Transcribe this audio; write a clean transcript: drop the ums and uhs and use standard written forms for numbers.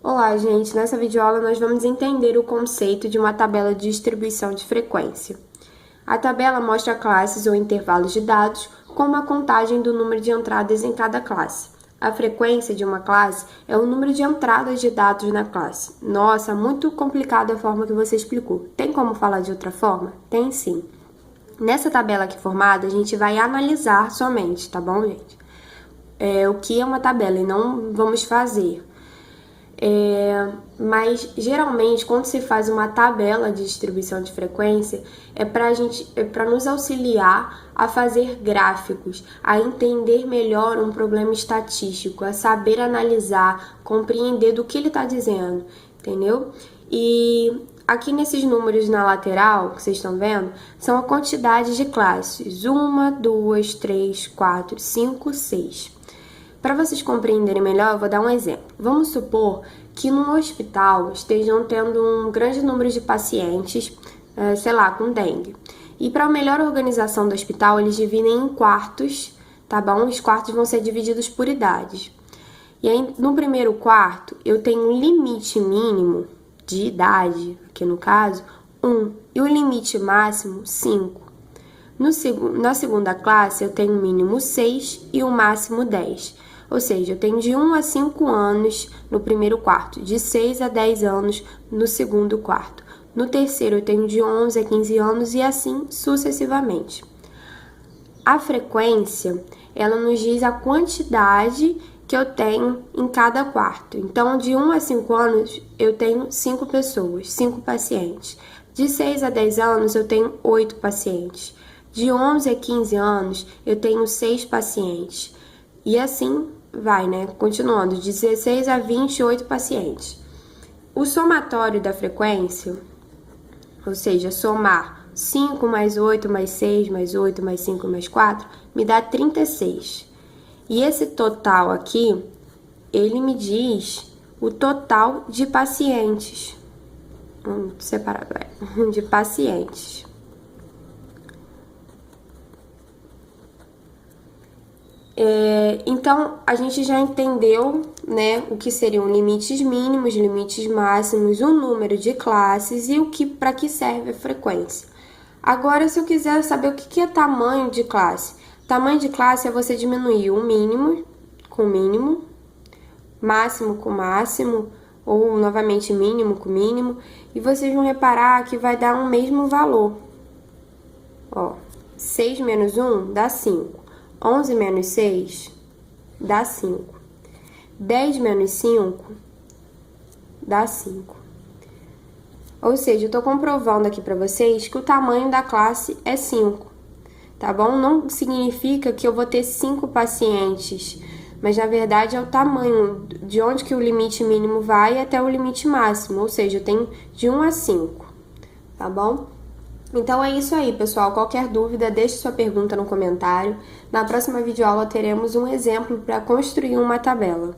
Olá, gente! Nessa videoaula nós vamos entender o conceito de uma tabela de distribuição de frequência. A tabela mostra classes ou intervalos de dados com uma contagem do número de entradas em cada classe. A frequência de uma classe é o número de entradas de dados na classe. Nossa, muito complicada a forma que você explicou. Tem como falar de outra forma? Tem sim. Nessa tabela aqui formada, a gente vai analisar somente, tá bom, gente? O que é uma tabela e não vamos fazer. Mas geralmente quando se faz uma tabela de distribuição de frequência é para nos auxiliar a fazer gráficos, a entender melhor um problema estatístico, a saber analisar, compreender do que ele está dizendo, entendeu? E aqui nesses números na lateral que vocês estão vendo são a quantidade de classes: 1, 2, 3, 4, 5, 6. Para vocês compreenderem melhor, eu vou dar um exemplo. Vamos supor que num hospital estejam tendo um grande número de pacientes, sei lá, com dengue. E para a melhor organização do hospital, eles dividem em quartos, tá bom? Os quartos vão ser divididos por idades. E aí, no primeiro quarto, eu tenho um limite mínimo de idade, aqui no caso, 1, e o limite máximo, 5. Na segunda classe, eu tenho um mínimo 6 e o máximo 10. Ou seja, eu tenho de 1 a 5 anos no primeiro quarto, de 6 a 10 anos no segundo quarto. No terceiro, eu tenho de 11 a 15 anos e assim sucessivamente. A frequência, ela nos diz a quantidade que eu tenho em cada quarto. Então, de 1 a 5 anos, eu tenho 5 pessoas, 5 pacientes. De 6 a 10 anos, eu tenho 8 pacientes. De 11 a 15 anos, eu tenho 6 pacientes. E assim vai, né? Continuando, de 16 a 28 pacientes. O somatório da frequência, ou seja, somar 5 mais 8 mais 6 mais 8 mais 5 mais 4, me dá 36. E esse total aqui, ele me diz o total de pacientes. Vamos separar, de pacientes. Então, a gente já entendeu, né, o que seriam limites mínimos, limites máximos, o número de classes e para que serve a frequência. Agora, se eu quiser saber o que é tamanho de classe, tamanho de classe é você diminuir o mínimo com mínimo, máximo com máximo, ou novamente mínimo com mínimo, e vocês vão reparar que vai dar um mesmo valor. Ó, 6 menos 1 dá 5. 11 menos 6 dá 5. 10 menos 5 dá 5. Ou seja, eu tô comprovando aqui para vocês que o tamanho da classe é 5, tá bom? Não significa que eu vou ter 5 pacientes, mas na verdade é o tamanho de onde que o limite mínimo vai até o limite máximo, ou seja, eu tenho de 1 a 5, tá bom? Então é isso aí, pessoal. Qualquer dúvida, deixe sua pergunta no comentário. Na próxima videoaula teremos um exemplo para construir uma tabela.